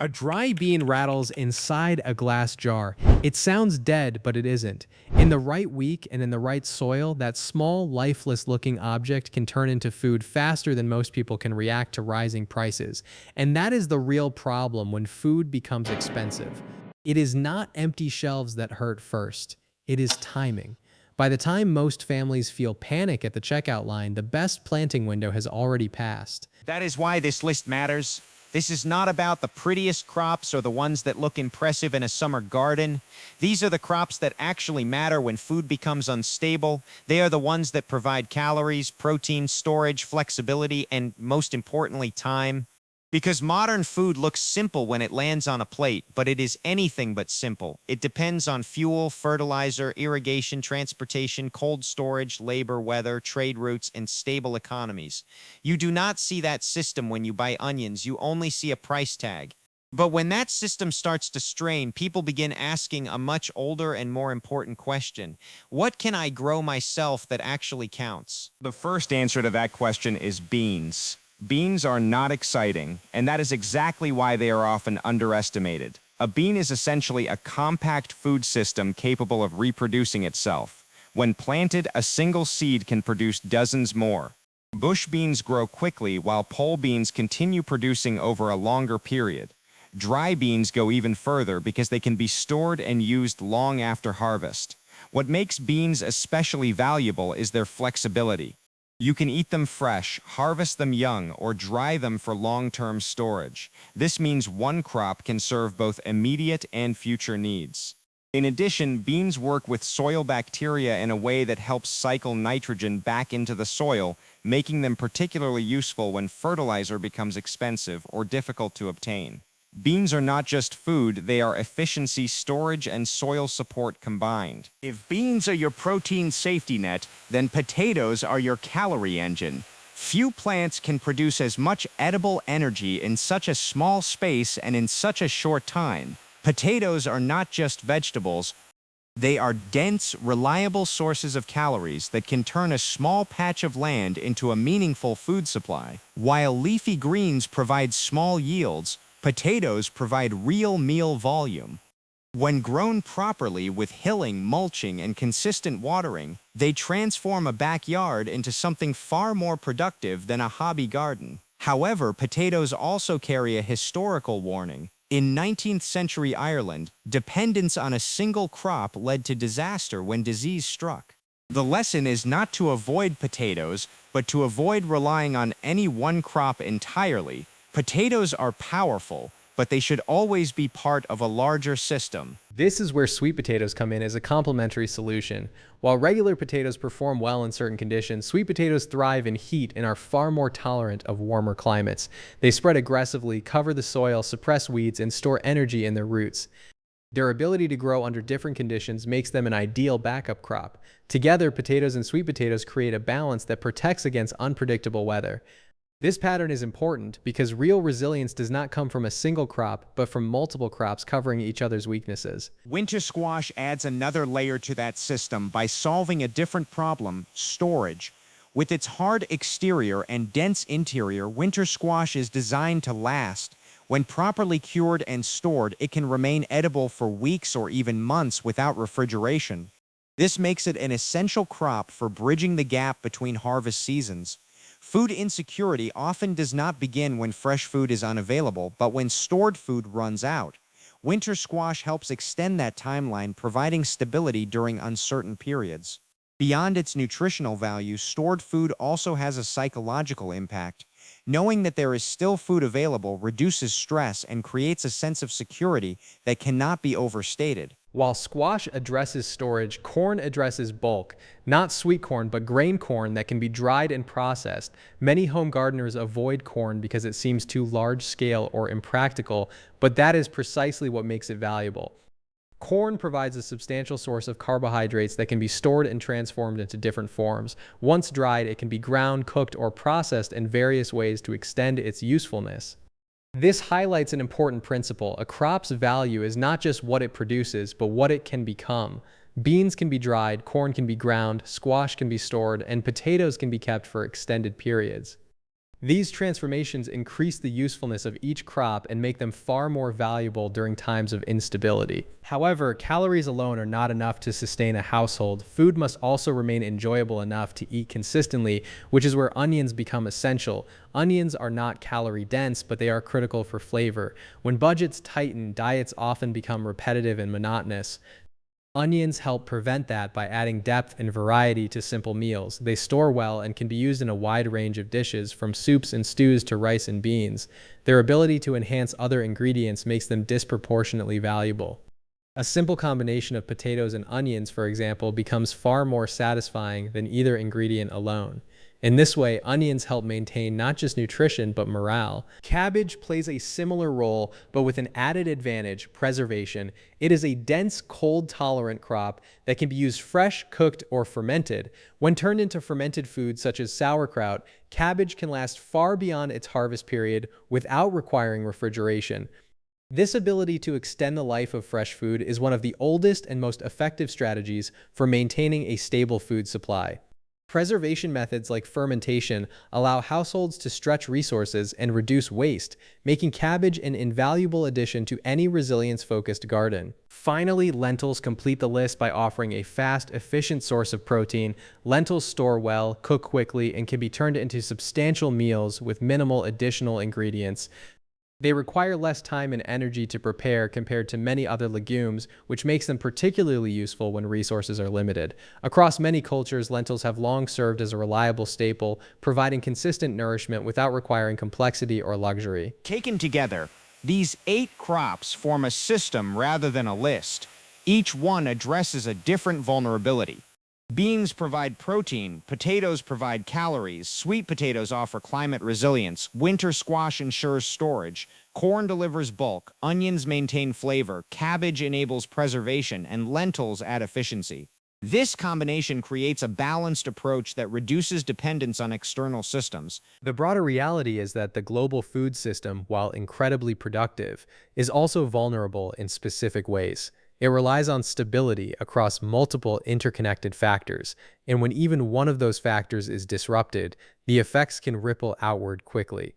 A dry bean rattles inside a glass jar. It sounds dead, but it isn't. In the right week and in the right soil, that small, lifeless looking object can turn into food faster than most people can react to rising prices. And that is the real problem when food becomes expensive. It is not empty shelves that hurt first, it is timing. By the time most families feel panic at the checkout line, the best planting window has already passed. That is why this list matters. This is not about the prettiest crops or the ones that look impressive in a summer garden. These are the crops that actually matter when food becomes unstable. They are the ones that provide calories, protein, storage, flexibility, and most importantly, time. Because modern food looks simple when it lands on a plate, but it is anything but simple. It depends on fuel, fertilizer, irrigation, transportation, cold storage, labor, weather, trade routes, and stable economies. You do not see that system when you buy onions, you only see a price tag. But when that system starts to strain, people begin asking a much older and more important question. What can I grow myself that actually counts? The first answer to that question is beans. Beans are not exciting, and that is exactly why they are often underestimated. A bean is essentially a compact food system capable of reproducing itself. When planted, a single seed can produce dozens more. Bush beans grow quickly, while pole beans continue producing over a longer period. Dry beans go even further because they can be stored and used long after harvest. What makes beans especially valuable is their flexibility. You can eat them fresh, harvest them young, or dry them for long-term storage. This means one crop can serve both immediate and future needs. In addition, beans work with soil bacteria in a way that helps cycle nitrogen back into the soil, making them particularly useful when fertilizer becomes expensive or difficult to obtain. Beans are not just food, they are efficiency, storage, and soil support combined. If beans are your protein safety net, then potatoes are your calorie engine. Few plants can produce as much edible energy in such a small space and in such a short time. Potatoes are not just vegetables. They are dense, reliable sources of calories that can turn a small patch of land into a meaningful food supply. While leafy greens provide small yields, potatoes provide real meal volume. When grown properly with hilling, mulching, and consistent watering, they transform a backyard into something far more productive than a hobby garden. However, potatoes also carry a historical warning. In 19th century Ireland, dependence on a single crop led to disaster when disease struck. The lesson is not to avoid potatoes, but to avoid relying on any one crop entirely. Potatoes are powerful, but they should always be part of a larger system. This is where sweet potatoes come in as a complementary solution. While regular potatoes perform well in certain conditions, sweet potatoes thrive in heat and are far more tolerant of warmer climates. They spread aggressively, cover the soil, suppress weeds, and store energy in their roots. Their ability to grow under different conditions makes them an ideal backup crop. Together, potatoes and sweet potatoes create a balance that protects against unpredictable weather. This pattern is important because real resilience does not come from a single crop, but from multiple crops covering each other's weaknesses. Winter squash adds another layer to that system by solving a different problem: storage. With its hard exterior and dense interior, winter squash is designed to last. When properly cured and stored, it can remain edible for weeks or even months without refrigeration. This makes it an essential crop for bridging the gap between harvest seasons. Food insecurity often does not begin when fresh food is unavailable, but when stored food runs out. Winter squash helps extend that timeline, providing stability during uncertain periods. Beyond its nutritional value, stored food also has a psychological impact. Knowing that there is still food available reduces stress and creates a sense of security that cannot be overstated. While squash addresses storage, corn addresses bulk. Not sweet corn, but grain corn that can be dried and processed. Many home gardeners avoid corn because it seems too large scale or impractical, but that is precisely what makes it valuable. Corn provides a substantial source of carbohydrates that can be stored and transformed into different forms. Once dried, it can be ground, cooked, or processed in various ways to extend its usefulness. This highlights an important principle. A crop's value is not just what it produces, but what it can become. Beans can be dried, corn can be ground, squash can be stored, and potatoes can be kept for extended periods. These transformations increase the usefulness of each crop and make them far more valuable during times of instability. However, calories alone are not enough to sustain a household. Food must also remain enjoyable enough to eat consistently, which is where onions become essential. Onions are not calorie dense, but they are critical for flavor. When budgets tighten, diets often become repetitive and monotonous. Onions help prevent that by adding depth and variety to simple meals. They store well and can be used in a wide range of dishes, from soups and stews to rice and beans. Their ability to enhance other ingredients makes them disproportionately valuable. A simple combination of potatoes and onions, for example, becomes far more satisfying than either ingredient alone. In this way, onions help maintain not just nutrition, but morale. Cabbage plays a similar role, but with an added advantage: preservation. It is a dense, cold-tolerant crop that can be used fresh, cooked, or fermented. When turned into fermented foods such as sauerkraut, cabbage can last far beyond its harvest period without requiring refrigeration. This ability to extend the life of fresh food is one of the oldest and most effective strategies for maintaining a stable food supply. Preservation methods like fermentation allow households to stretch resources and reduce waste, making cabbage an invaluable addition to any resilience-focused garden. Finally, lentils complete the list by offering a fast, efficient source of protein. Lentils store well, cook quickly, and can be turned into substantial meals with minimal additional ingredients. They require less time and energy to prepare compared to many other legumes, which makes them particularly useful when resources are limited. Across many cultures, lentils have long served as a reliable staple, providing consistent nourishment without requiring complexity or luxury. Taken together, these 8 crops form a system rather than a list. Each one addresses a different vulnerability. Beans provide protein, potatoes provide calories, sweet potatoes offer climate resilience, winter squash ensures storage, corn delivers bulk, onions maintain flavor, cabbage enables preservation, and lentils add efficiency. This combination creates a balanced approach that reduces dependence on external systems. The broader reality is that the global food system, while incredibly productive, is also vulnerable in specific ways. It relies on stability across multiple interconnected factors, and when even one of those factors is disrupted, the effects can ripple outward quickly.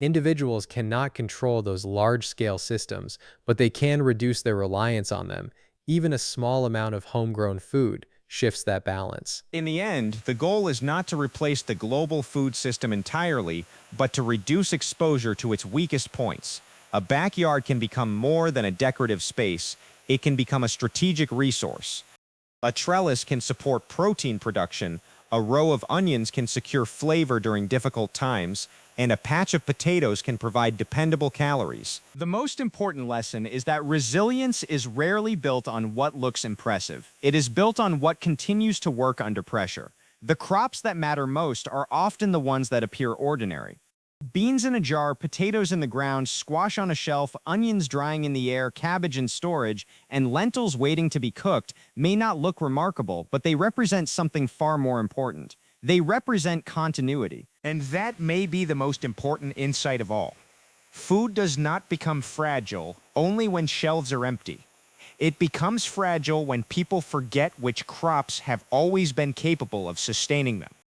Individuals cannot control those large-scale systems, but they can reduce their reliance on them. Even a small amount of homegrown food shifts that balance. In the end, the goal is not to replace the global food system entirely, but to reduce exposure to its weakest points. A backyard can become more than a decorative space. It can become a strategic resource. A trellis can support protein production, a row of onions can secure flavor during difficult times, and a patch of potatoes can provide dependable calories. The most important lesson is that resilience is rarely built on what looks impressive. It is built on what continues to work under pressure. The crops that matter most are often the ones that appear ordinary. Beans in a jar, potatoes in the ground, squash on a shelf, onions drying in the air, cabbage in storage, and lentils waiting to be cooked may not look remarkable, but they represent something far more important. They represent continuity. And that may be the most important insight of all. Food does not become fragile only when shelves are empty. It becomes fragile when people forget which crops have always been capable of sustaining them.